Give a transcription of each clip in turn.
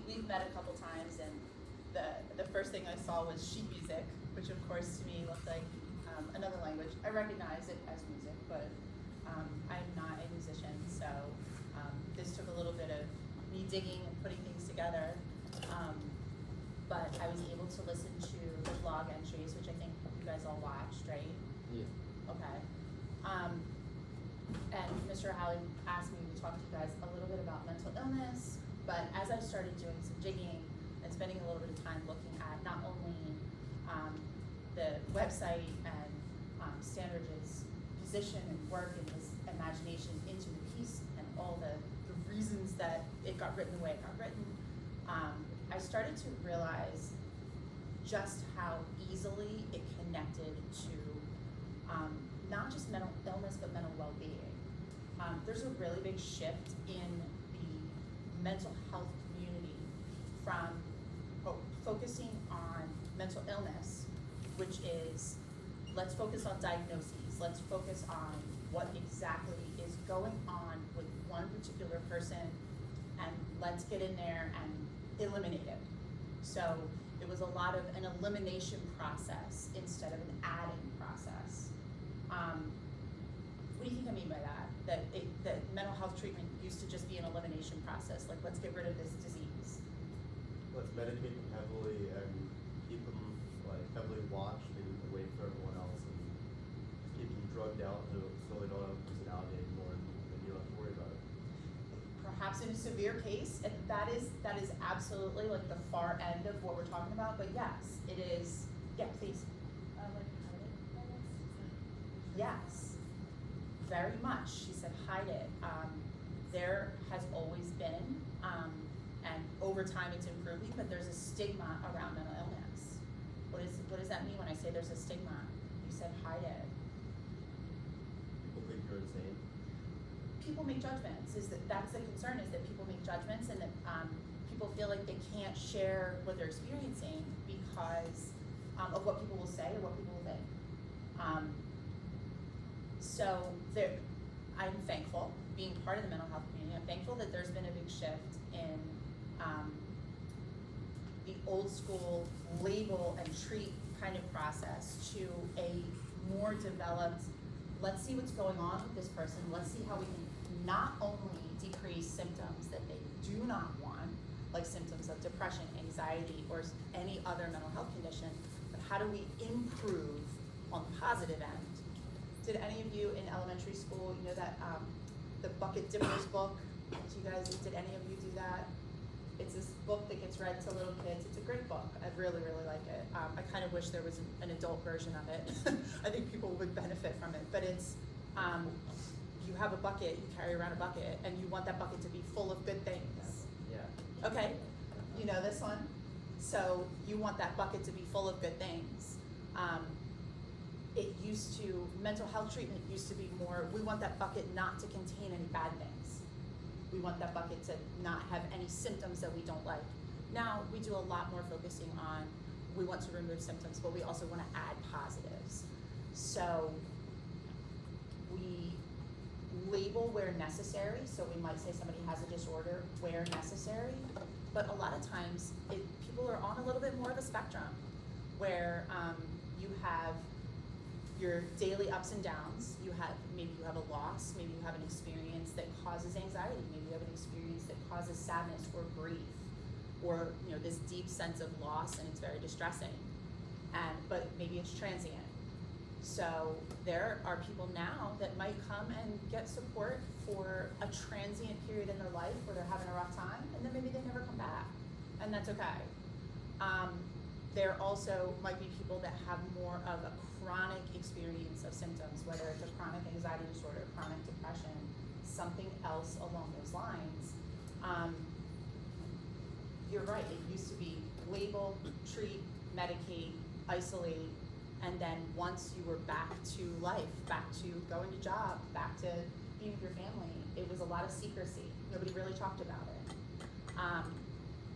we've met a couple times, and the first thing I saw was sheet music, which of course to me looked like another language. I recognize it as music, but I'm not a musician, so this took a little bit of me digging and putting things together. But I was able to listen to the blog entries, which I think you guys all watched, right? Yeah. Okay. And Mr. Howley asked me to talk to you guys a little bit about mental illness, but as I started doing some digging and spending a little bit of time looking at not only the website and Standard's position and work and his imagination into the piece and all the reasons that it got written the way it got written, I started to realize just how easily it connected to not just mental illness, but mental well-being. There's a really big shift in the mental health community from focusing on mental illness, which is, let's focus on diagnoses, let's focus on what exactly is going on with one particular person, and let's get in there and eliminate it. So it was a lot of an elimination process instead of an adding process. What do you think I mean by that? That mental health treatment used to just be an elimination process, like let's get rid of this disease. Let's medicate them heavily and keep them like heavily watched and away from everyone else, and keep them drugged out so they don't have a personality anymore, and you don't have to worry about it. Perhaps in a severe case, and that is absolutely like the far end of what we're talking about, but yes, it is. Yeah, please. Yes, very much. She said hide it. There has always been, and over time it's improving, but there's a stigma around mental illness. What does that mean when I say there's a stigma? You said hide it. People think you're insane. People make judgments. That's the concern, is that people make judgments, and that people feel like they can't share what they're experiencing because of what people will say or what people will think. So I'm thankful, being part of the mental health community, I'm thankful that there's been a big shift in the old school label and treat kind of process to a more developed, let's see what's going on with this person, let's see how we can not only decrease symptoms that they do not want, like symptoms of depression, anxiety, or any other mental health condition, but how do we improve on the positive end? Did any of you in elementary school, you know that the Bucket Dippers book? Did any of you do that? It's this book that gets read to little kids. It's a great book. I really, really like it. I kind of wish there was an adult version of it. I think people would benefit from it. But it's, you have a bucket, you carry around a bucket, and you want that bucket to be full of good things. Yeah. Okay, you know this one? So you want that bucket to be full of good things. Mental health treatment used to be more, we want that bucket not to contain any bad things. We want that bucket to not have any symptoms that we don't like. Now we do a lot more focusing on, we want to remove symptoms, but we also want to add positives. So we label where necessary. So we might say somebody has a disorder where necessary, but a lot of times people are on a little bit more of a spectrum where you have your daily ups and downs. Maybe you have a loss, maybe you have an experience that causes anxiety, maybe you have an experience that causes sadness or grief, or this deep sense of loss, and it's very distressing. But maybe it's transient. So there are people now that might come and get support for a transient period in their life where they're having a rough time, and then maybe they never come back, and that's okay. There also might be people that have more of a chronic experience of symptoms, whether it's a chronic anxiety disorder, chronic depression, something else along those lines. You're right, it used to be label, treat, medicate, isolate, and then once you were back to life, back to going to job, back to being with your family, it was a lot of secrecy. Nobody really talked about it.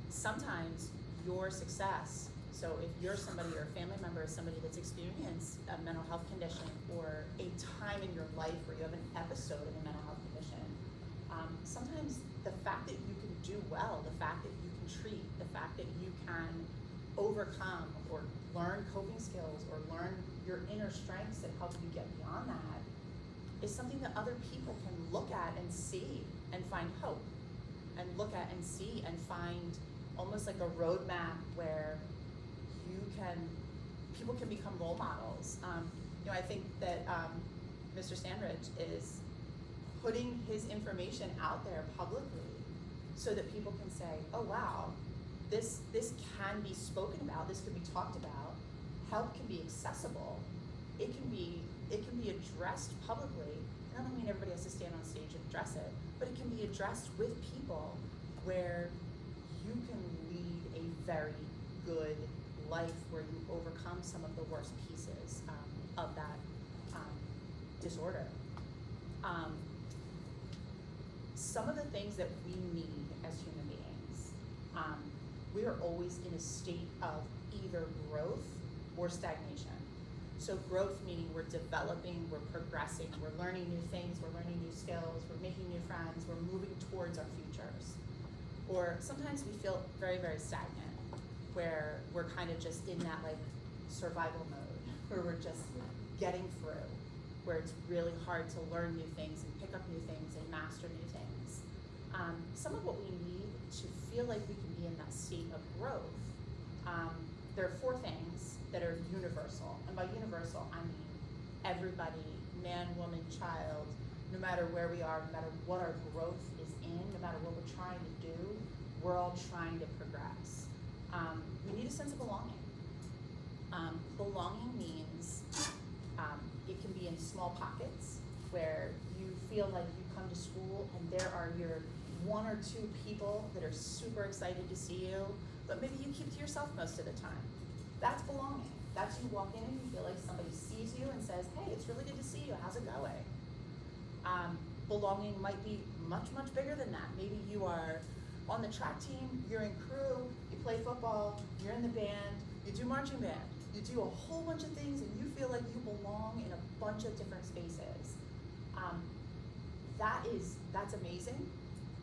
Sometimes your success, so if you're somebody or a family member of somebody that's experienced a mental health condition or a time in your life where you have an episode of a mental health condition, sometimes the fact that you can do well, the fact that you can can treat, the fact that you can overcome or learn coping skills or learn your inner strengths that help you get beyond that is something that other people can look at and see and find hope, and look at and see and find almost like a roadmap where people can become role models. I think that Mr. Sandridge is putting his information out there publicly so that people can say, oh wow, this can be spoken about, this can be talked about, help can be accessible, it can be addressed publicly. And I don't mean everybody has to stand on stage and address it, but it can be addressed with people where you can lead a very good life where you overcome some of the worst pieces of that disorder. Some of the things that we need as human beings, we are always in a state of either growth or stagnation. So growth meaning we're developing, we're progressing, we're learning new things, we're learning new skills, we're making new friends, we're moving towards our futures. Or sometimes we feel very, very stagnant, where we're kind of just in that like survival mode, where we're just getting through, where it's really hard to learn new things and pick up new things and master new things. Some of what we need to feel like we can be in that state of growth, there are 4 things that are universal. And by universal, I mean everybody, man, woman, child, no matter where we are, no matter what our growth is in, no matter what we're trying to do, we're all trying to progress. We need a sense of belonging. Belonging means it can be in small pockets where you feel like you come to school and there are your 1 or 2 people that are super excited to see you, but maybe you keep to yourself most of the time. That's belonging. That's you walk in and you feel like somebody sees you and says, hey, it's really good to see you, how's it going? Belonging might be much, much bigger than that. Maybe you are on the track team, you're in crew, you play football, you're in the band, you do marching band, you do a whole bunch of things and you feel like you belong in a bunch of different spaces. That's amazing.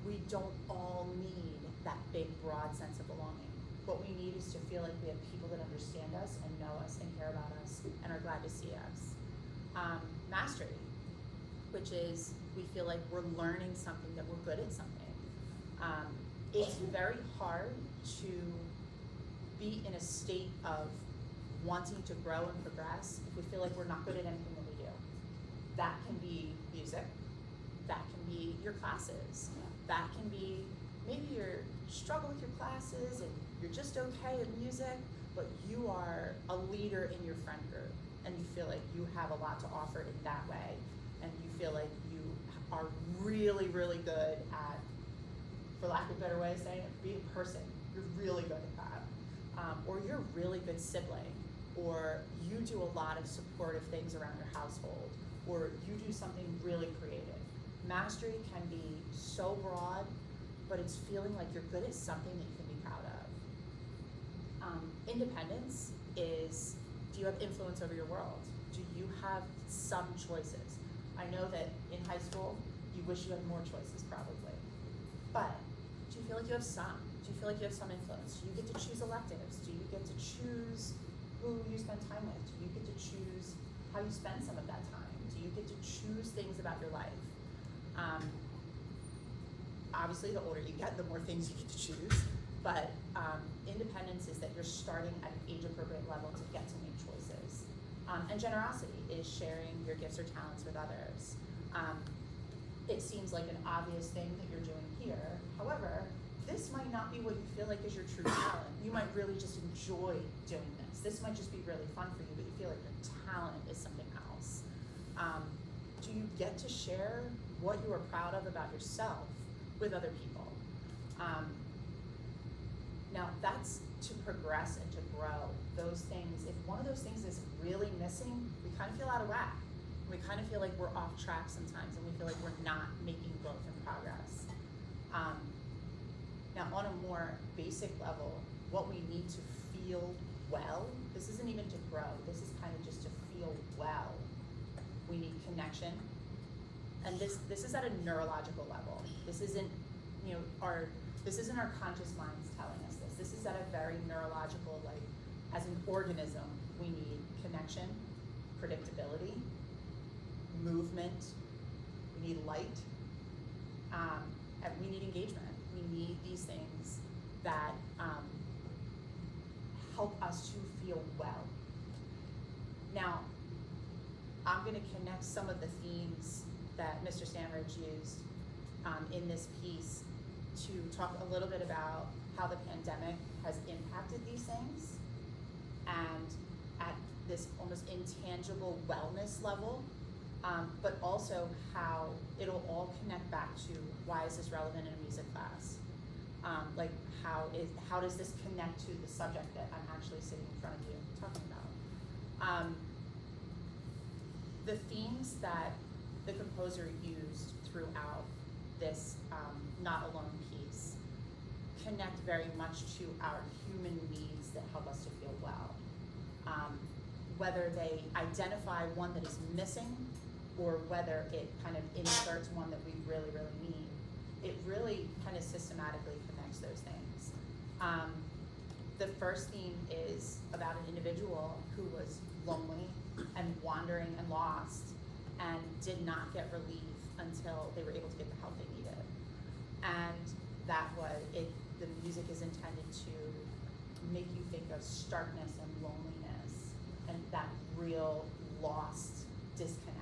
We don't all need that big, broad sense of belonging. What we need is to feel like we have people that understand us and know us and care about us and are glad to see us. Mastery, which is we feel like we're learning something, that we're good at something. It's very hard to be in a state of wanting to grow and progress if we feel like we're not good at anything that we do. That can be music, that can be your classes, that can be maybe you struggle with your classes and you're just okay at music, but you are a leader in your friend group and you feel like you have a lot to offer in that way, and you feel like you are really, really good at, for lack of a better way of saying it, being a person. You're really good at that. Or you're a really good sibling, or you do a lot of supportive things around your household, or you do something really creative. Mastery can be so broad, but it's feeling like you're good at something that you can be proud of. Independence is, do you have influence over your world? Do you have some choices? I know that in high school, you wish you had more choices probably, but do you feel like you have some? Do you feel like you have some influence? Do you get to choose electives? Do you get to choose who you spend time with? Do you get to choose how you spend some of that time? Do you get to choose things about your life? Obviously, the older you get, the more things you get to choose, but independence is that you're starting at an age-appropriate level to get to make choices. And generosity is sharing your gifts or talents with others. It seems like an obvious thing that you're doing here. However, this might not be what you feel like is your true talent. You might really just enjoy doing this. This might just be really fun for you, but you feel like your talent is something else. Do you get to share what you are proud of about yourself with other people? Now that's to progress and to grow. Those things, if one of those things is really missing, we kind of feel out of whack. We kind of feel like we're off track sometimes, and we feel like we're not making growth and progress. Now on a more basic level, what we need to feel well, this isn't even to grow, this is kind of just to feel well. We need connection. And this is at a neurological level. This isn't, our This isn't our conscious minds telling us this. This is at a very neurological, like, as an organism, we need connection, predictability, movement, we need light, and we need engagement. We need these things that help us to feel well. Now, I'm gonna connect some of the themes that Mr. Sandridge used in this piece to talk a little bit about how the pandemic has impacted these things, and at this almost intangible wellness level, but also how it'll all connect back to why is this relevant in a music class? Like how does this connect to the subject that I'm actually sitting in front of you talking about? The themes that the composer used throughout this Not Alone piece connect very much to our human needs that help us to feel well. Whether they identify one that is missing or whether it kind of inserts one that we really, really need, it really kind of systematically connects those things. The first theme is about an individual who was lonely and wandering and lost and did not get relief until they were able to get the help they needed. And that was it. The music is intended to make you think of starkness and loneliness and that real lost disconnect.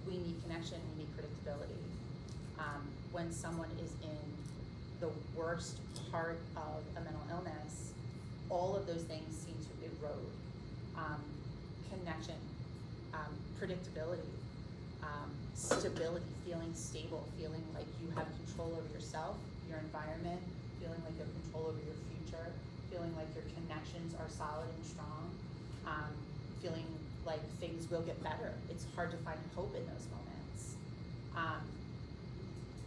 We need connection, we need predictability. When someone is in the worst part of a mental illness, all of those things seem to erode. Connection, predictability, stability, feeling stable, feeling like you have control over yourself, your environment, feeling like you have control over your future, feeling like your connections are solid and strong, feeling like things will get better. It's hard to find hope in those moments.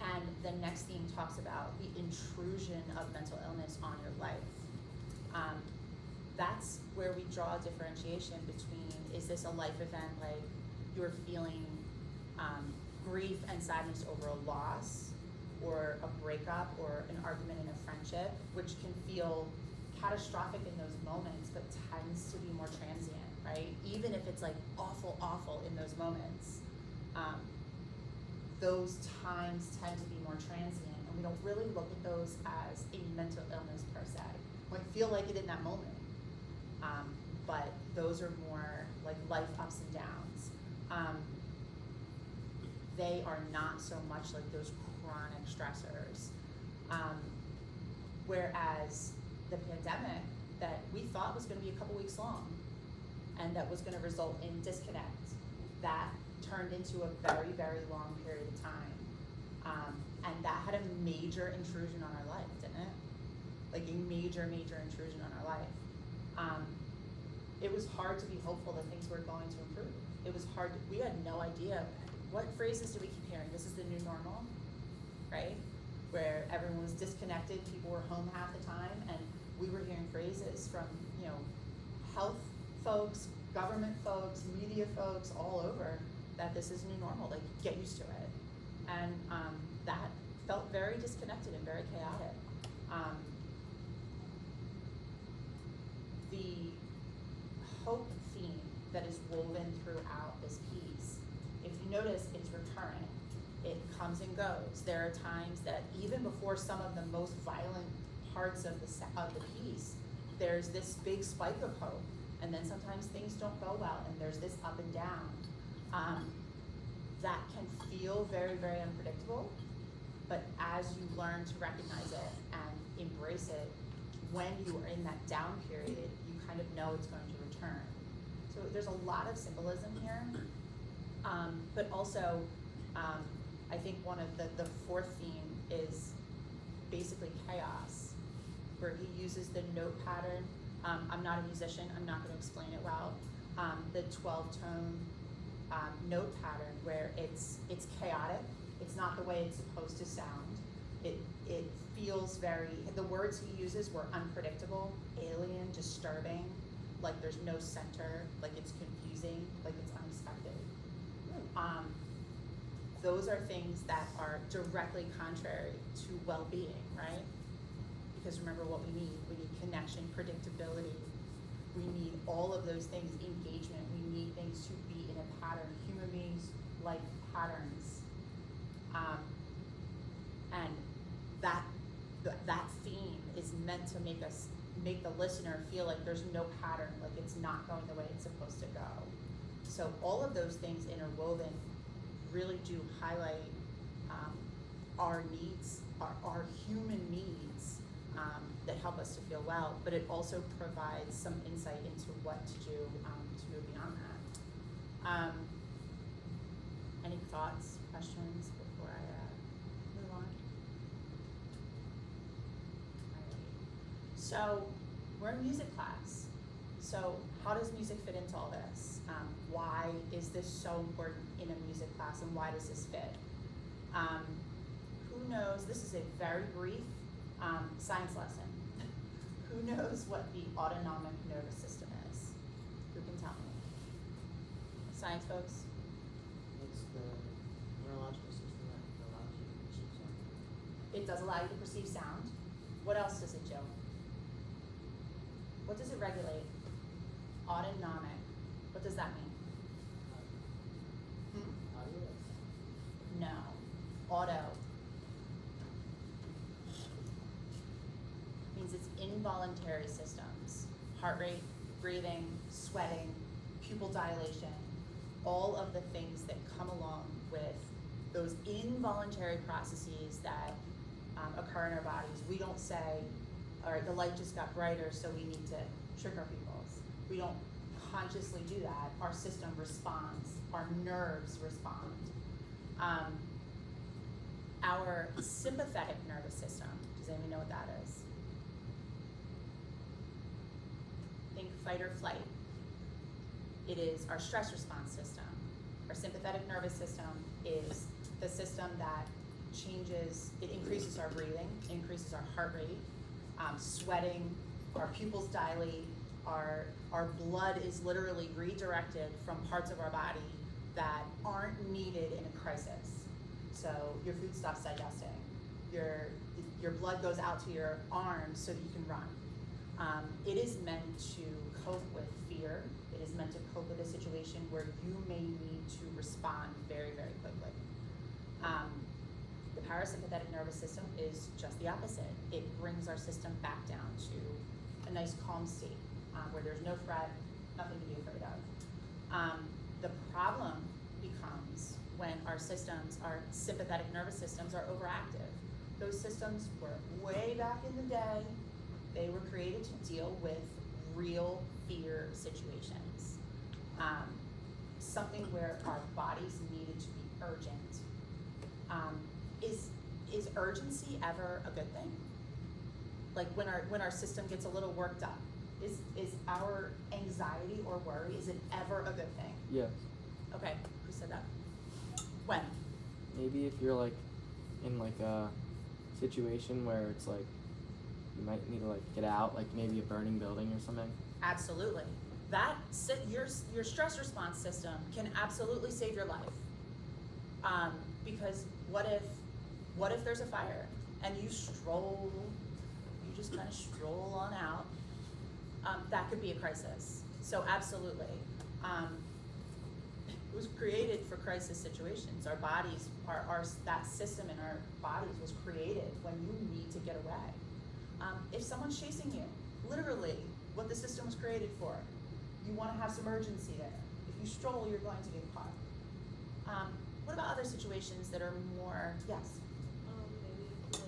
And the next theme talks about the intrusion of mental illness on your life. That's where we draw a differentiation between, is this a life event like you're feeling grief and sadness over a loss or a breakup or an argument in a friendship, which can feel catastrophic in those moments but tends to be more transient, right? Even if it's like awful in those moments, those times tend to be more transient, and we don't really look at those as a mental illness per se. We might feel like it in that moment, but those are more like life ups and downs. They are not so much like those chronic stressors. Whereas the pandemic that we thought was gonna be a couple weeks long and that was gonna result in disconnect, that turned into a very, very long period of time. And that had a major intrusion on our life, didn't it? Like a major intrusion on our life. It was hard to be hopeful that things were going to improve. It was hard, we had no idea. What phrases do we keep hearing? This is the new normal, right? Where everyone was disconnected, people were home half the time, and we were hearing phrases from, health folks, government folks, media folks, all over, that this is new normal, like, get used to it. And that felt very disconnected and very chaotic. The hope theme that is woven throughout this piece, if you notice, it's recurrent. It comes and goes. There are times that even before some of the most violent parts of the piece, there's this big spike of hope, and then sometimes things don't go well, and there's this up and down. That can feel very, very unpredictable, but as you learn to recognize it and embrace it, when you are in that down period, you kind of know it's going to return. So there's a lot of symbolism here, but also, I think one of the fourth theme is basically chaos, where he uses the note pattern. I'm not a musician, I'm not gonna explain it well. The 12-tone note pattern where it's chaotic, it's not the way it's supposed to sound. It feels very, the words he uses were unpredictable, alien, disturbing, like there's no center, like it's confusing, like it's unexpected. those are things that are directly contrary to well-being, right? Because remember what we need connection, predictability, we need all of those things, engagement, we need things to be in a pattern. Human beings like patterns. And that theme is meant to make the listener feel like there's no pattern, like it's not going the way it's supposed to go. So all of those things interwoven really do highlight our needs, our human needs that help us to feel well, but it also provides some insight into what to do to move beyond that. Any thoughts, questions before I move on? Alright. So we're in music class. So how does music fit into all this? Why is this so important in a music class, and why does this fit? Who knows, this is a very brief science lesson. Who knows what the autonomic nervous system is? Who can tell me? Science folks? It's the neurological system that allows you to perceive sound. It does allow you to perceive sound. What else does it do? What does it regulate? Autonomic. What does that mean? Audio? No. Auto. Means it's involuntary systems. Heart rate, breathing, sweating, pupil dilation, all of the things that come along with those involuntary processes that occur in our bodies. We don't say, all right, the light just got brighter, so we need to trick our pupils. We don't consciously do that. Our system responds. Our nerves respond. Our sympathetic nervous system, does anyone know what that is? Think fight or flight. It is our stress response system. Our sympathetic nervous system is the system that changes, it increases our breathing, increases our heart rate, sweating, our pupils dilate, our blood is literally redirected from parts of our body that aren't needed in a crisis. So your food stops digesting, your blood goes out to your arms so that you can run. It is meant to cope with fear. It is meant to cope with a situation where you may need to respond very, very quickly. The parasympathetic nervous system is just the opposite. It brings our system back down to a nice calm state where there's no threat, nothing to be afraid of. The problem becomes when our sympathetic nervous systems are overactive. Those systems were way back in the day. They were created to deal with real fear situations. Something where our bodies needed to be urgent. Is urgency ever a good thing? Like when our system gets a little worked up, is our anxiety or worry, is it ever a good thing? Yes. Okay, who said that? When? Maybe if you're like in like a situation where it's like you might need to like get out, like maybe a burning building or something. Absolutely. Your stress response system can absolutely save your life. Because what if there's a fire and you just kind of stroll on out? That could be a crisis. So absolutely. It was created for crisis situations. Our bodies, that system in our bodies was created when you need to get away. If someone's chasing you, literally, what the system was created for, you want to have some urgency there. If you stroll, you're going to get caught. What about other situations that are more, yes? Maybe if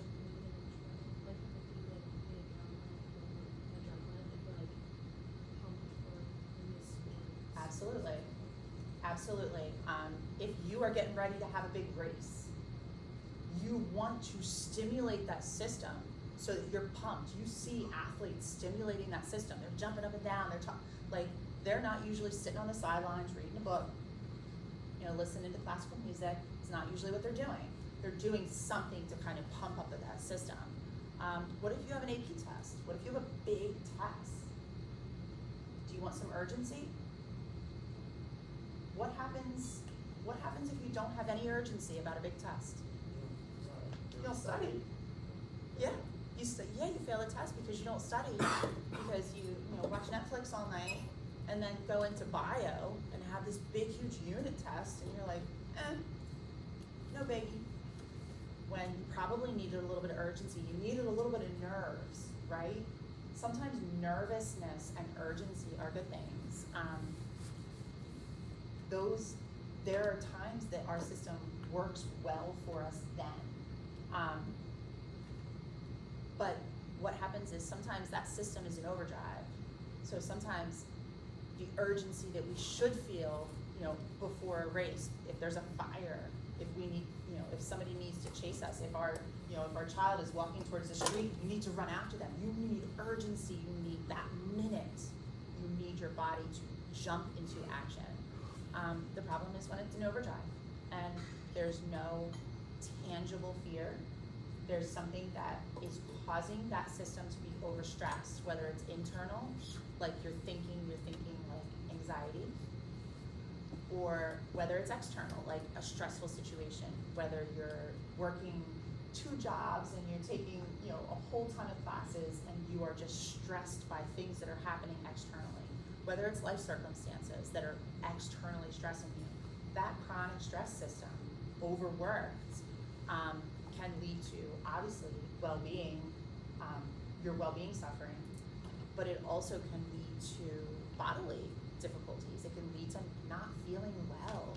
you like adrenaline, pump for this speed. Absolutely. Absolutely. If you are getting ready to have a big race, you want to stimulate that system so that you're pumped. You see athletes stimulating that system. They're jumping up and down. They're not usually sitting on the sidelines reading a book, listening to classical music. It's not usually what they're doing. They're doing something to kind of pump up that system. What if you have an AP test? What if you have a big test? Do you want some urgency? What happens What happens if you don't have any urgency about a big test? You don't study. Yeah, you fail a test because you don't study, because you watch Netflix all night, and then go into bio and have this big huge unit test, and you're like, no biggie. When you probably needed a little bit of urgency, you needed a little bit of nerves, right? Sometimes nervousness and urgency are good things. There are times that our system works well for us then. But what happens is sometimes that system is in overdrive. So sometimes the urgency that we should feel, before a race, if there's a fire, if we need, if somebody needs to chase us, if our child is walking towards the street, you need to run after them. You need urgency. You need that minute. You need your body to jump into action. The problem is when it's in overdrive and there's no tangible fear. There's something that is causing that system to be overstressed, whether it's internal, like you're thinking like anxiety, or whether it's external, like a stressful situation, whether you're working 2 jobs and you're taking, a whole ton of classes and you are just stressed by things that are happening externally, whether it's life circumstances that are externally stressing you. That chronic stress system, overworked, can lead to, obviously, well-being, your well-being suffering, but it also can lead to bodily difficulties. It can lead to not feeling well,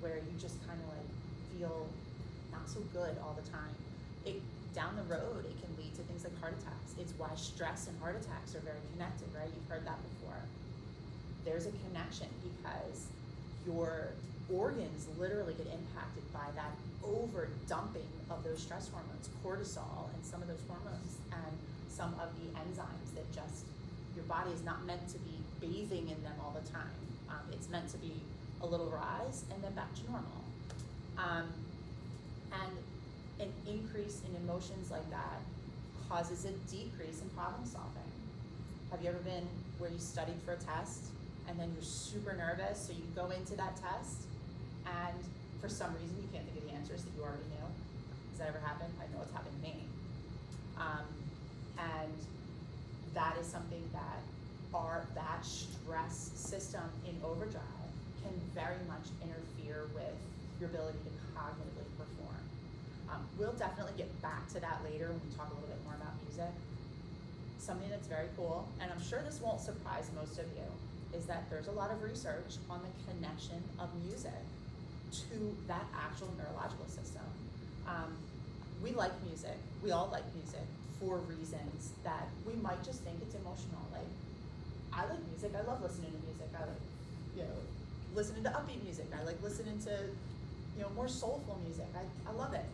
where you just kind of like feel not so good all the time. Down the road, it can lead to things like heart attacks. It's why stress and heart attacks are very connected, right? You've heard that before. There's a connection because your organs literally get impacted by that over dumping of those stress hormones, cortisol, and some of those hormones, and some of the enzymes that just, your body is not meant to be bathing in them all the time. It's meant to be a little rise and then back to normal. And an increase in emotions like that causes a decrease in problem solving. Have you ever been where you studied for a test and then you're super nervous, so you go into that test and for some reason you can't think of the answers that you already knew? Has that ever happened? I know it's happened to me. And that is something that that stress system in overdrive can very much interfere with your ability to cognitively perform. We'll definitely get back to that later when we talk a little bit more about music. Something that's very cool, and I'm sure this won't surprise most of you, is that there's a lot of research on the connection of music to that actual neurological system. We like music, we all like music for reasons that we might just think it's emotional. Like, I like music, I love listening to music, I like, listening to upbeat music, I like listening to, more soulful music, I love it.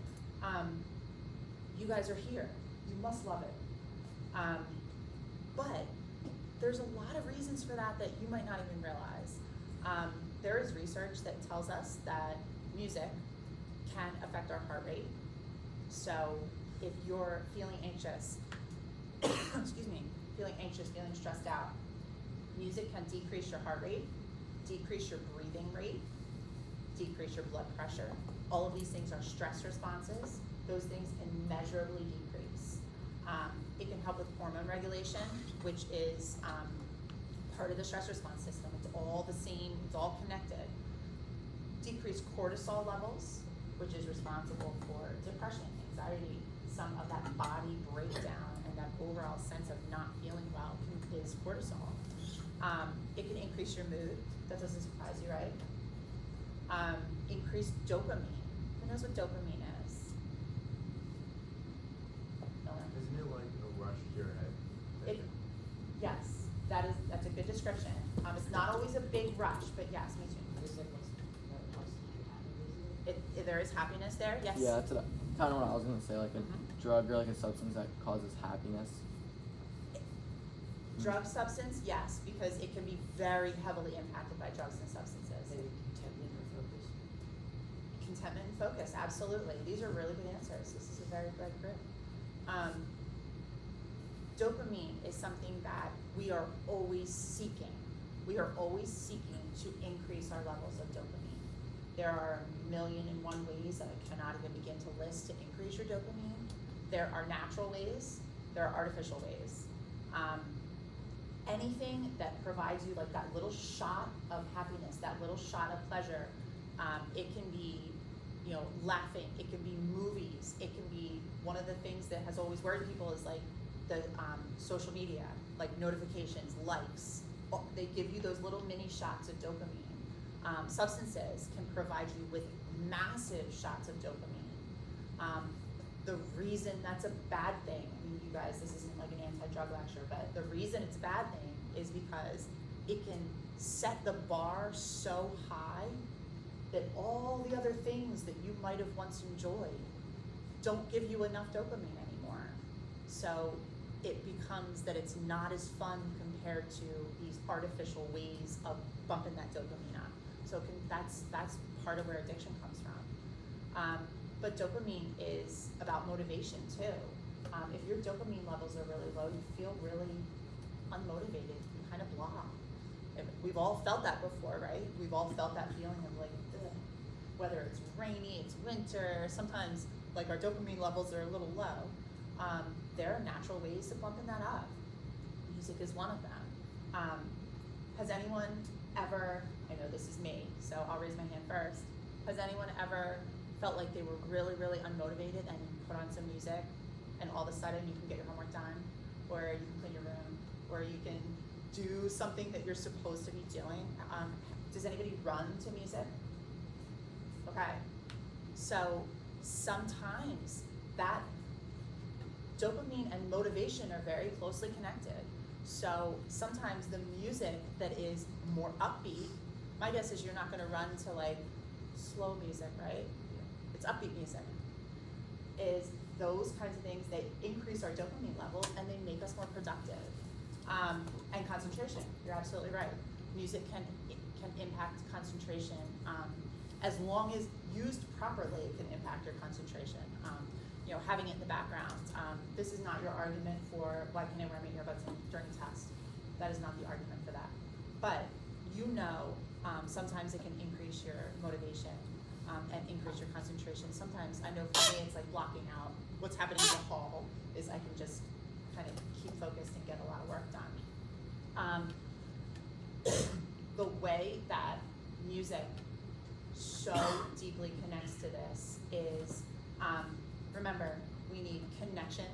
You guys are here, you must love it. But there's a lot of reasons for that you might not even realize. There is research that tells us that music can affect our heart rate. So if you're feeling anxious, feeling stressed out, music can decrease your heart rate, decrease your breathing rate, decrease your blood pressure. All of these things are stress responses. Those things immeasurably decrease. It can help with hormone regulation, which is part of the stress response system. It's all the same, it's all connected. Decrease cortisol levels, which is responsible for depression, anxiety, some of that body breakdown and that overall sense of not feeling well is cortisol. It can increase your mood. That doesn't surprise you, right? Increase dopamine. Who knows what dopamine is? No one? Isn't it like a rush to your head? Yes, that's a good description. It's not always a big rush, but yes, me too. There is happiness there, yes. Yeah, that's kind of what I was gonna say, like a drug or like a substance that causes happiness. Drug substance, yes, because it can be very heavily impacted by drugs and substances. Maybe contentment or focus. Contentment and focus, absolutely. These are really good answers. This is a very good group. Dopamine is something that we are always seeking. We are always seeking to increase our levels of dopamine. There are a million and one ways that I cannot even begin to list to increase your dopamine. There are natural ways, there are artificial ways. Anything that provides you like that little shot of happiness, that little shot of pleasure, it can be, you know, laughing, it can be movies, it can be, one of the things that has always worried people is like the social media, like notifications, likes. They give you those little mini shots of dopamine. Substances can provide you with massive shots of dopamine. The reason that's a bad thing, I mean, you guys, this isn't like an anti-drug lecture, but the reason it's a bad thing is because it can set the bar so high that all the other things that you might have once enjoyed don't give you enough dopamine anymore. So it becomes that it's not as fun compared to these artificial ways of bumping that dopamine up. So that's part of where addiction comes from. But dopamine is about motivation too. If your dopamine levels are really low, you feel really unmotivated, you kind of blah. We've all felt that before, right? We've all felt that feeling of like, ugh. Whether it's rainy, it's winter, sometimes like our dopamine levels are a little low. There are natural ways of bumping that up. Music is one of them. Has anyone ever, I know this is me, so I'll raise my hand first. Has anyone ever felt like they were really, really unmotivated and you put on some music and all of a sudden you can get your homework done, or you can clean your room, or you can do something that you're supposed to be doing? Does anybody run to music? Okay, so sometimes that dopamine and motivation are very closely connected. So sometimes the music that is more upbeat, my guess is you're not gonna run to like slow music, right? It's upbeat music. Is those kinds of things, they increase our dopamine levels and they make us more productive. And concentration, you're absolutely right. Music can impact concentration. As long as used properly, it can impact your concentration. You know, having it in the background. This is not your argument for why can I wear my earbuds during a test. That is not the argument for that. But you know, sometimes it can increase your motivation and increase your concentration. Sometimes, I know for me, it's like blocking out what's happening in the hall is I can just kind of keep focused and get a lot of work done. The way that music so deeply connects to this is, remember, we need connection,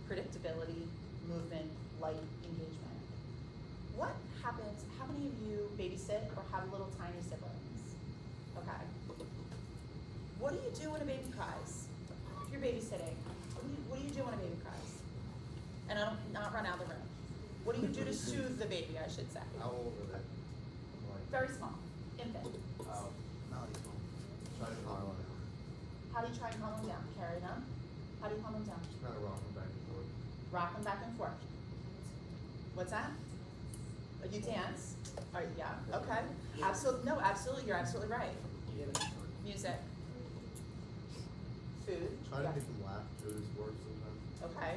predictability, movement, light, engagement. What happens, how many of you babysit or have little tiny siblings? Okay. What do you do when a baby cries? If you're babysitting, what do you do when a baby cries? And I don't not run out of the room. What do you do to soothe the baby, I should say? How old are they? Very small, infant. Melody's home. Try to calm them down. How do you try and calm them down? Carry them? How do you calm them down? Just kind of rock them back and forth. Rock them back and forth. What's that? You dance? All right, yeah, okay. Absolutely, no, absolutely, you're absolutely right. Music. Food. Try to Yes. make them laugh. Those works sometimes. Okay.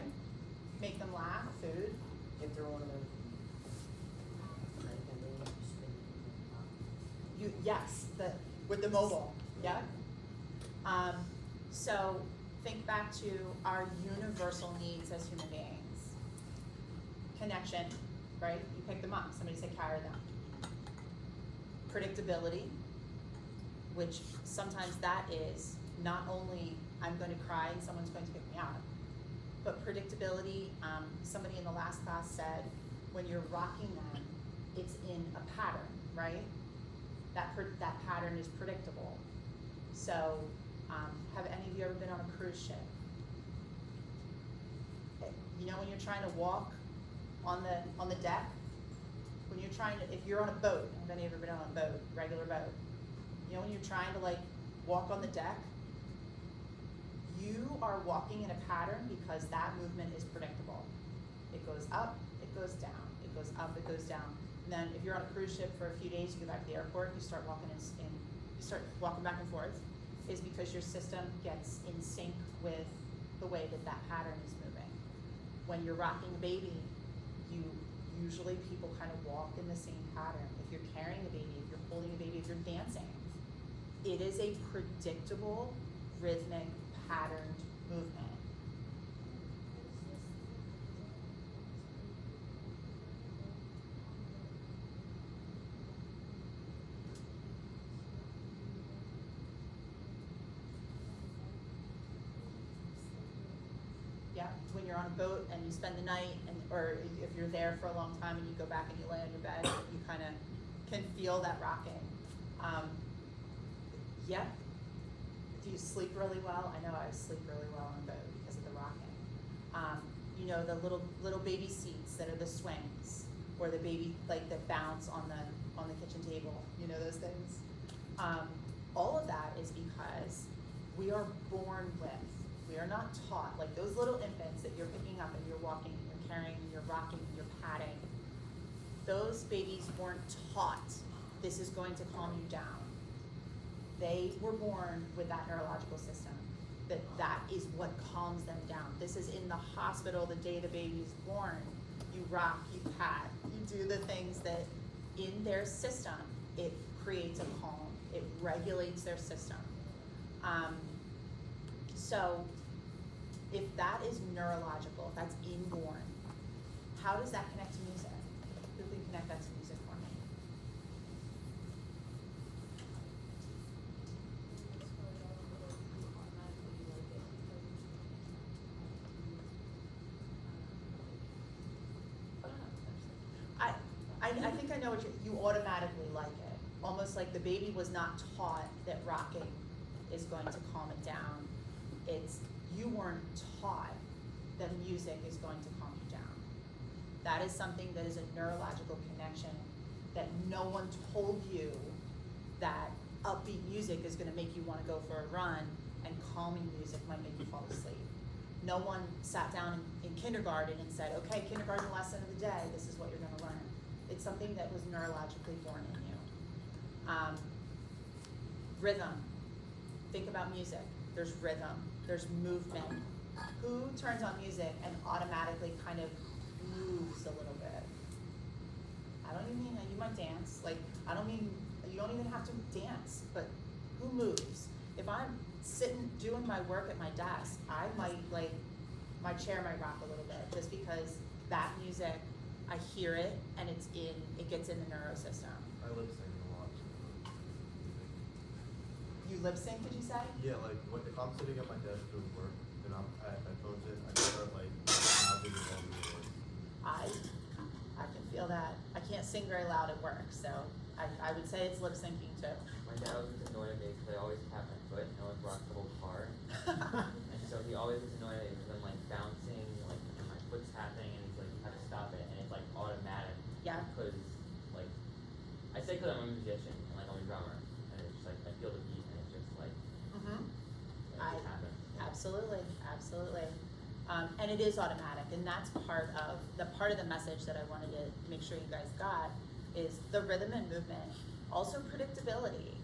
Make them laugh, food. If they're one of them, Yes, with the mobile, yeah. So think back to our universal needs as human beings. Connection, right? You pick them up, somebody said carry them. Predictability, which sometimes that is not only I'm going to cry and someone's going to pick me up, but predictability, somebody in the last class said, when you're rocking them, it's in a pattern, right? That pattern is predictable. So, have any of you ever been on a cruise ship? You know when you're trying to walk on the deck? When you're trying to, if you're on a boat, have any of you ever been on a boat, regular boat? You know when you're trying to like walk on the deck? You are walking in a pattern because that movement is predictable. It goes up, it goes down, it goes up, it goes down. And then if you're on a cruise ship for a few days, you go back to the airport, you start walking you start walking back and forth, is because your system gets in sync with the way that pattern is moving. When you're rocking a baby, usually people kind of walk in the same pattern. If you're carrying a baby, if you're holding a baby, if you're dancing, It is a predictable, rhythmic, patterned movement. Yeah, when you're on a boat and you spend the night, or if you're there for a long time and you go back and you lay on your bed, you kind of can feel that rocking. Yeah. Do you sleep really well? I know I sleep really well on a boat because of the rocking. You know, the little baby seats that are the swings, or the baby, like, that bounce on the kitchen table. You know those things? All of that is because we are born with. We are not taught, like those little infants that you're picking up and you're walking and you're carrying and you're rocking and you're patting. Those babies weren't taught this is going to calm you down. They were born with that neurological system, that is what calms them down. This is in the hospital the day the baby is born. You rock, you pat, you do the things that in their system, it creates a calm. It regulates their system. So if that is neurological, if that's inborn, how does that connect to music? Who can connect that to music for me? I think I know what you automatically like it. Almost like the baby was not taught that rocking is going to calm it down. It's, you weren't taught that music is going to calm you down. That is something that is a neurological connection that no one told you that upbeat music is gonna make you wanna go for a run and calming music might make you fall asleep. No one sat down in kindergarten and said, okay, kindergarten lesson of the day, this is what you're gonna learn. It's something that was neurologically born in you. Rhythm. Think about music. There's rhythm, there's movement. Who turns on music and automatically kind of moves a little bit? I don't even mean, you might dance, like, I don't mean, you don't even have to dance, but who moves? If I'm sitting, doing my work at my desk, I might, like, my chair might rock a little bit, just because that music, I hear it, and it gets in the neuro system. I lip sync a lot. You lip sync, did you say? Yeah, like if I'm sitting at my desk doing work and I have headphones in, I start like mouthing all the words. I can feel that. I can't sing very loud at work, so I would say it's lip syncing too. My dad always gets annoyed at me because I always tap my foot and I always rock the whole car. And so he always gets annoyed at me because I'm like bouncing, like my foot's tapping, and he's like, you have to stop it, and it's like automatic. Yeah. Because like, I say because I'm a musician and like I'm a drummer, and it's just like I feel the beat and it's just like, Mm-hmm. it just happens. Absolutely, absolutely. And it is automatic, and that's part of the message that I wanted to make sure you guys got is the rhythm and movement. Also predictability.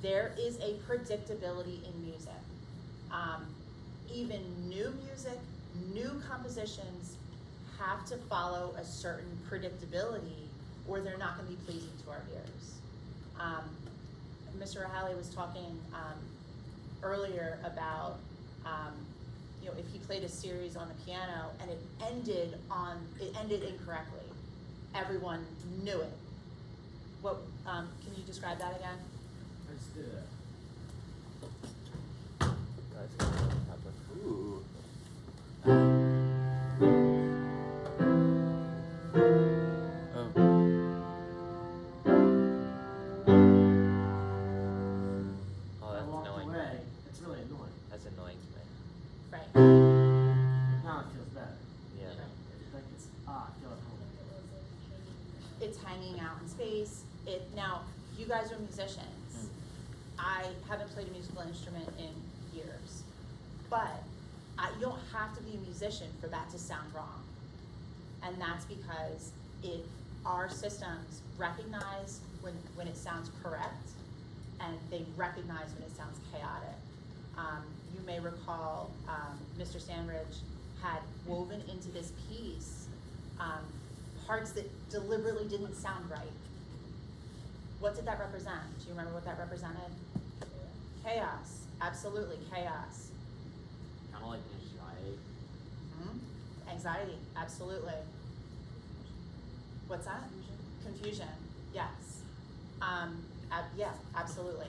There is a predictability in music. Even new music, new compositions have to follow a certain predictability or they're not gonna be pleasing to our ears. Mr. O'Halley was talking earlier about you know, if he played a series on the piano and it ended incorrectly, everyone knew it. What can you describe that again? Let's do that. That's good. Ooh. Oh. Oh, I that's walked annoying. away. It's really annoying. That's annoying to me. Right. Now it feels better. Yeah. It's like it's I feel at home. It's hanging out in space. Now, you guys are musicians. I haven't played a musical instrument in years, but you don't have to be a musician for that to sound wrong. And that's because our systems recognize when it sounds correct, and they recognize when it sounds chaotic. You may recall Mr. Sandridge had woven into this piece parts that deliberately didn't sound right. What did that represent? Do you remember what that represented? Chaos, absolutely, chaos. Kind of like anxiety. Anxiety, absolutely. What's that? Confusion, yes. Yeah, absolutely.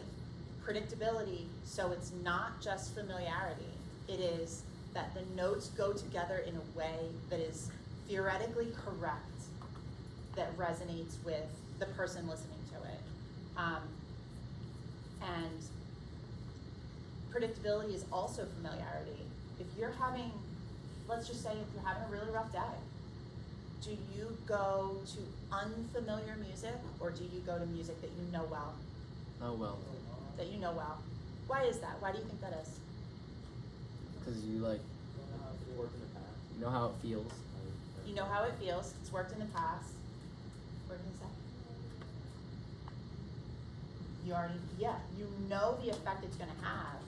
Predictability, so it's not just familiarity. It is that the notes go together in a way that is theoretically correct, that resonates with the person listening to it. And predictability is also familiarity. If you're having, let's just say if you're having a really rough day, do you go to unfamiliar music or do you go to music that you know well? Oh well, That you know well. Why is that? Why do you think that is? because you like Worked in the past. you know how it feels. You know how it feels. It's worked in the past. What did he say? You already, yeah, you know the effect it's going to have,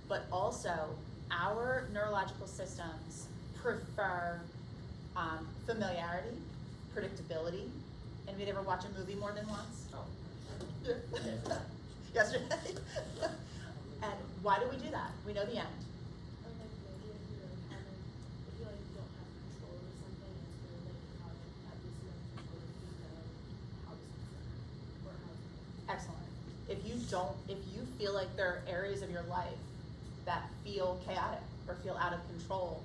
but also our neurological systems prefer familiarity, predictability. Anybody ever watch a movie more than once? Oh. Yesterday. And why do we do that? We know the end. Or like maybe if you're having, if you like don't have control over something, it's really like how at least you have control to know how this is gonna or how it's gonna. Excellent. If you feel like there are areas of your life that feel chaotic or feel out of control,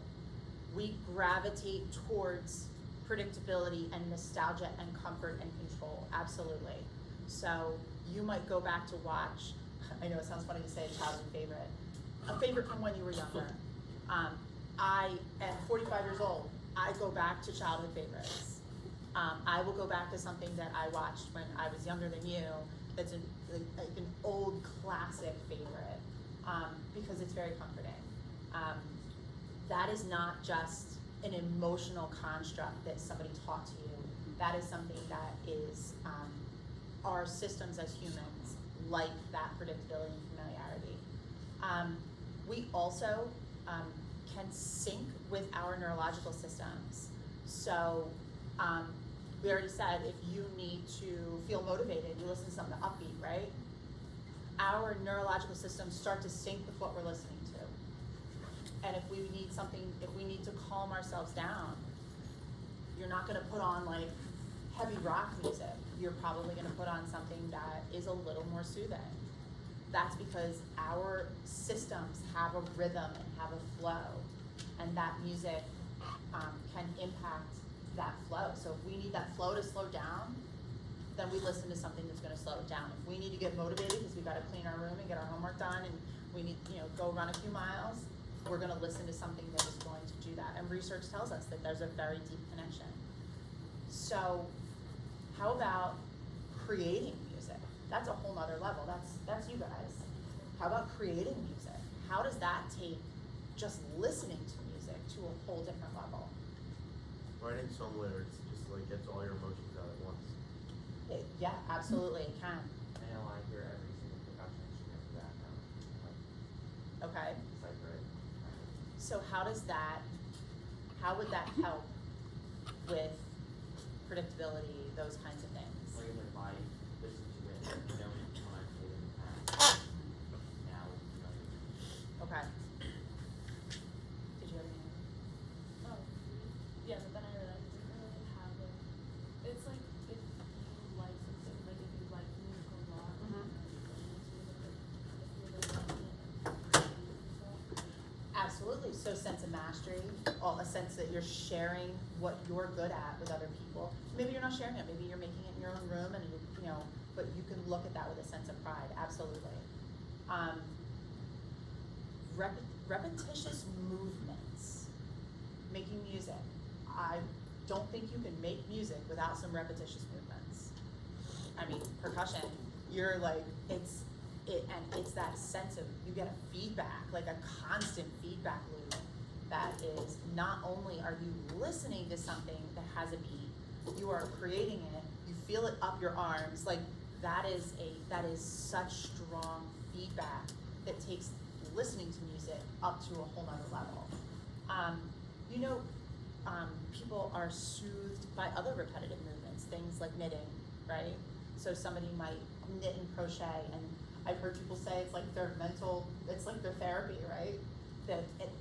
we gravitate towards predictability and nostalgia and comfort and control, absolutely. So you might go back to watch, I know it sounds funny to say a childhood favorite, a favorite from when you were younger. I am 45 years old. I go back to childhood favorites. I will go back to something that I watched when I was younger than you, that's an old classic favorite, because it's very comforting. That is not just an emotional construct that somebody taught to you. That is something that is our systems as humans like that predictability and familiarity. We also can sync with our neurological systems. So we already said if you need to feel motivated, you listen to something upbeat, right? Our neurological systems start to sync with what we're listening to. And if we need something, if we need to calm ourselves down, you're not gonna put on like heavy rock music. You're probably gonna put on something that is a little more soothing. That's because our systems have a rhythm and have a flow, and that music can impact that flow. So if we need that flow to slow down, then we listen to something that's gonna slow it down. If we need to get motivated because we gotta clean our room and get our homework done and we need, go run a few miles, we're gonna listen to something that is going to do that. And research tells us that there's a very deep connection. So how about creating music? That's a whole nother level. That's you guys. How about creating music? How does that take just listening to music to a whole different level? Writing song lyrics just like gets all your emotions out at once. Yeah, absolutely, it can. I know I hear every single percussion instrument in the background. Like, Okay. it's like right. So how would that help with predictability, those kinds of things? Like if I listen to it, knowing when I played in the past, now it's familiar. Okay. Did you have any? Oh, yeah, but then I realized it doesn't really have a, it's like if you like something, like if you like music a lot, Mhm. if you're like liking it and Absolutely. So sense of mastery, a sense that you're sharing what you're good at with other people. Maybe you're not sharing it. Maybe you're making it in your own room, and but you can look at that with a sense of pride. Absolutely. Repetitious movements. Making music. I don't think you can make music without some repetitious movements. I mean, percussion. You're like it's that sense of you get a feedback, like a constant feedback loop. That is not only are you listening to something that has a beat, you are creating it. You feel it up your arms. Like that is such strong feedback that takes listening to music up to a whole nother level. People are soothed by other repetitive movements, things like knitting, right? So somebody might knit and crochet, and I've heard people say it's like their mental, it's like their therapy, right?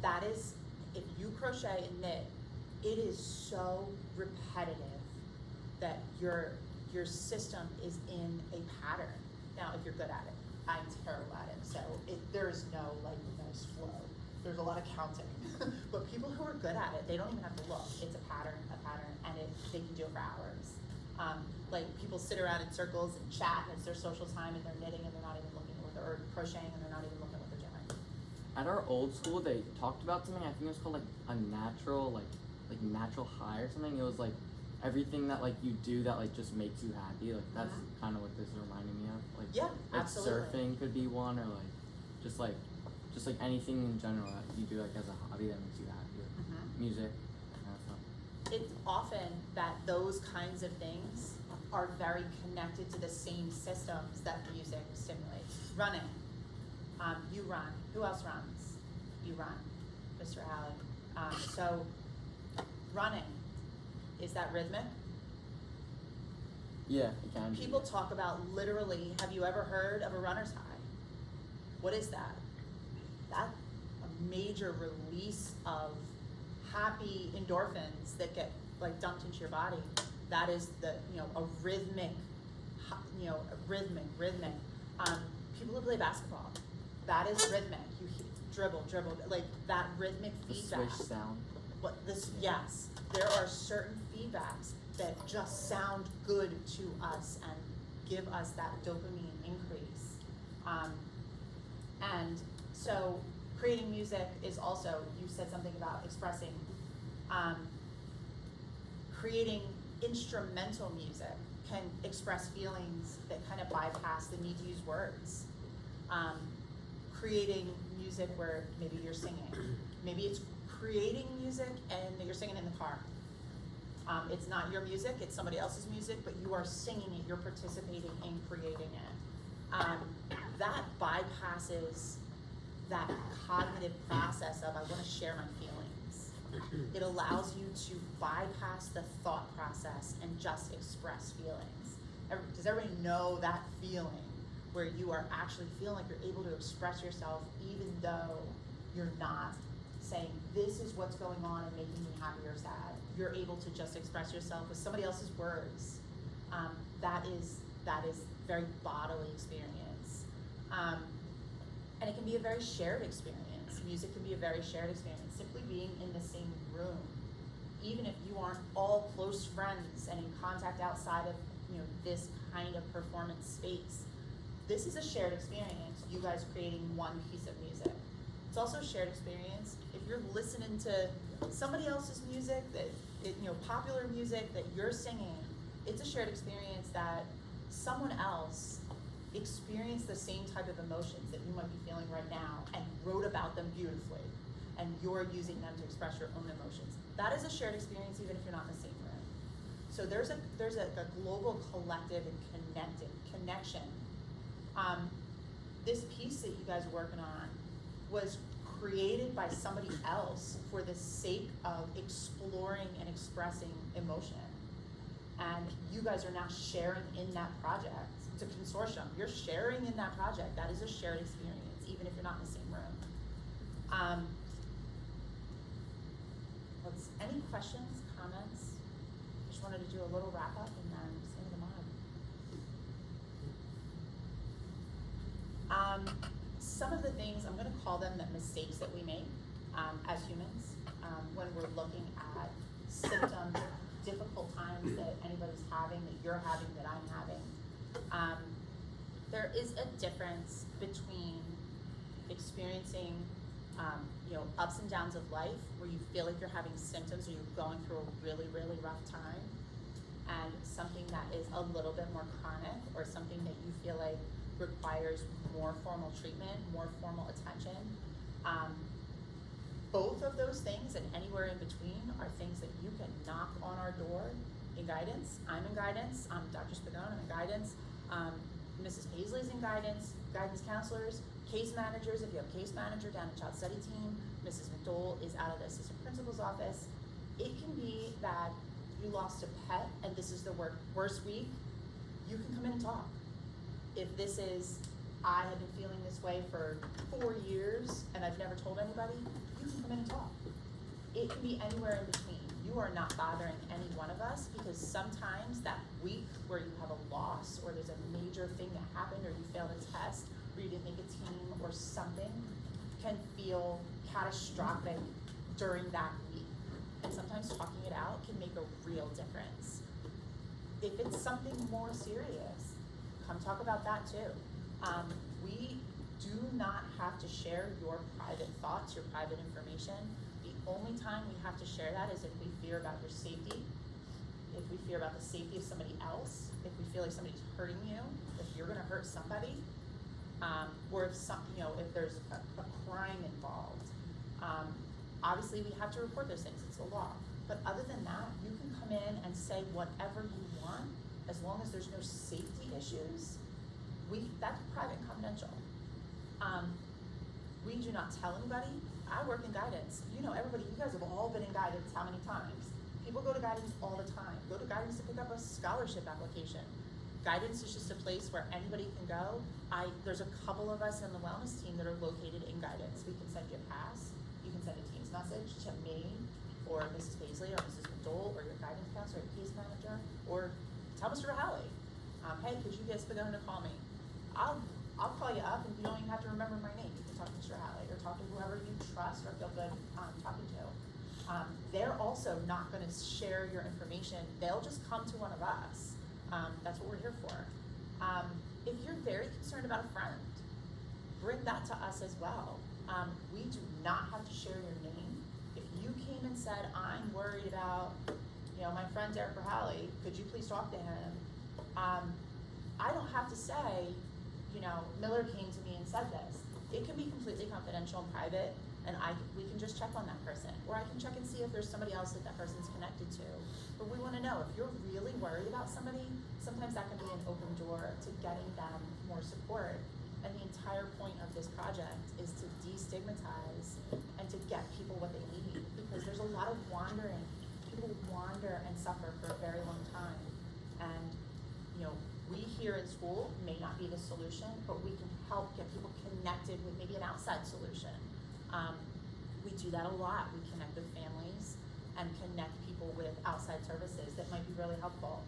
That is, if you crochet and knit, it is so repetitive that your system is in a pattern. Now, if you're good at it, I'm terrible at it, so there is no like nice flow. There's a lot of counting, but people who are good at it, they don't even have to look. It's a pattern, and they can do it for hours. Like people sit around in circles and chat, and it's their social time, and they're knitting, and they're not even looking at what they're, or crocheting, and they're not even looking at what they're doing. At our old school, they talked about something. I think it was called like a natural, like natural high or something. It was like everything that like you do that like just makes you happy. Like that's kind of what this is reminding me of. Like Yeah, like absolutely. surfing could be one, or like just like anything in general that you do like as a hobby that makes you happy. Like music, that kind of stuff. It's often that those kinds of things are very connected to the same systems that music stimulates. Running. You run. Who else runs? You run, Mr. Alley. So, running, is that rhythmic? Yeah, it can be. People talk about literally, have you ever heard of a runner's high? What is that? That's a major release of happy endorphins that get like dumped into your body. That is a rhythmic. People who play basketball, that is rhythmic. You dribble, like that rhythmic The feedback. swish sound. Yes, there are certain feedbacks that just sound good to us and give us that dopamine increase. And so creating music is also, you said something about expressing, creating instrumental music can express feelings that kind of bypass the need to use words. Creating music where maybe you're singing. Maybe it's creating music and you're singing in the car. It's not your music, it's somebody else's music, but you are singing it, you're participating in creating it. That bypasses that cognitive process of, I want to share my feelings. It allows you to bypass the thought process and just express feelings. Does everybody know that feeling where you are actually feeling like you're able to express yourself even though you're not saying, this is what's going on and making me happy or sad? You're able to just express yourself with somebody else's words. That is very bodily experience. And it can be a very shared experience. Music can be a very shared experience. Simply being in the same room, even if you aren't all close friends and in contact outside of this kind of performance space, this is a shared experience. You guys creating one piece of music. It's also a shared experience if you're listening to somebody else's music popular music that you're singing. It's a shared experience that someone else experienced the same type of emotions that you might be feeling right now and wrote about them beautifully, and you're using them to express your own emotions. That is a shared experience even if you're not in the same room. So there's a global collective and connection. This piece that you guys are working on was created by somebody else for the sake of exploring and expressing emotion. And you guys are now sharing in that project. It's a consortium. You're sharing in that project. That is a shared experience, even if you're not in the same room. Any questions, comments? Just wanted to do a little wrap up and then just into the mod. Some of the things, I'm going to call them the mistakes that we make as humans when we're looking at symptoms, difficult times that anybody's having, that you're having, that I'm having. There is a difference between experiencing ups and downs of life where you feel like you're having symptoms or you're going through a really, really rough time, and something that is a little bit more chronic or something that you feel like requires more formal treatment, more formal attention. Both of those things and anywhere in between are things that you can knock on our door in guidance. I'm in guidance. Dr. Spagone, I'm in guidance. Mrs. Paisley's in guidance, guidance counselors, case managers, if you have a case manager down in child study team. Mrs. McDole is out of the assistant principal's office. It can be that you lost a pet and this is the worst week. You can come in and talk. if this is, I have been feeling this way for 4 years and I've never told anybody, you can come in and talk. It can be anywhere in between. You are not bothering any one of us, because sometimes that week where you have a loss or there's a major thing that happened or you failed a test or you didn't make a team or something can feel catastrophic during that week. And sometimes talking it out can make a real difference. If it's something more serious, come talk about that too. We do not have to share your private thoughts, your private information. The only time we have to share that is if we fear about your safety, if we fear about the safety of somebody else, if we feel like somebody's hurting you, if you're gonna hurt somebody, or if there's a crime involved. Obviously we have to report those things, it's the law. But other than that, you can come in and say whatever you want, as long as there's no safety issues. That's private and confidential. We do not tell anybody. I work in guidance. You know, everybody, you guys have all been in guidance how many times? People go to guidance all the time. Go to guidance to pick up a scholarship application. Guidance is just a place where anybody can go. There's a couple of us in the wellness team that are located in guidance. We can send you a pass. You can send a Teams message to me or Mrs. Paisley or Mrs. McDole or your guidance counselor or case manager, or tell Mr. Rahali, hey, could you get Spagone to call me? I'll call you up and you don't even have to remember my name. You can talk to Mr. Rahali or talk to whoever you trust or feel good talking to. They're also not gonna share your information. They'll just come to one of us. That's what we're here for. If you're very concerned about a friend, bring that to us as well. We do not have to share your name. If you came and said, I'm worried about, my friend Derek Rahali, could you please talk to him? I don't have to say, Miller came to me and said this. It can be completely confidential and private, and we can just check on that person, or I can check and see if there's somebody else that person's connected to. But we want to know if you're really worried about somebody. Sometimes that can be an open door to getting them more support. And the entire point of this project is to destigmatize and to get people what they need, because there's a lot of wandering. People wander and suffer for a very long time, and we here in school may not be the solution, but we can help get people connected with maybe an outside solution. We do that a lot. We connect with families and connect people with outside services that might be really helpful.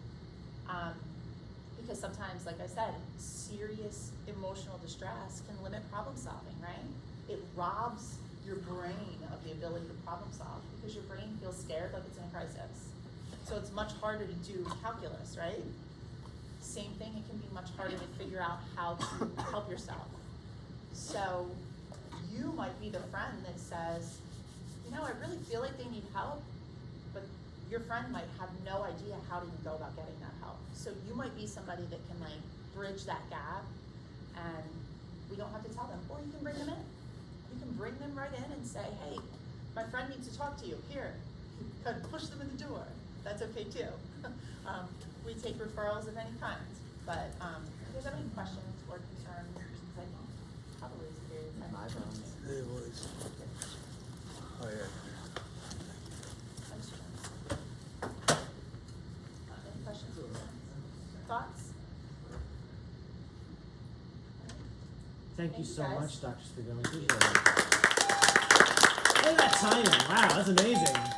Because sometimes, like I said, serious emotional distress can limit problem solving, right? It robs your brain of the ability to problem solve because your brain feels scared, like it's in a crisis. So it's much harder to do calculus, right? Same thing, it can be much harder to figure out how to help yourself. So you might be the friend that says, I really feel like they need help, but your friend might have no idea how to even go about getting that help. So you might be somebody that can bridge that gap, and we don't have to tell them, or you can bring them in. You can bring them right in and say, hey, my friend needs to talk to you, here, push them in the door. That's okay too. We take referrals of any kind, but if you have any questions or concerns, I probably is very It was. Oh yeah. Any questions or thoughts? Thank you so guys. much, Dr. Spagone. Appreciate it. Look at that timing. Wow, that's amazing.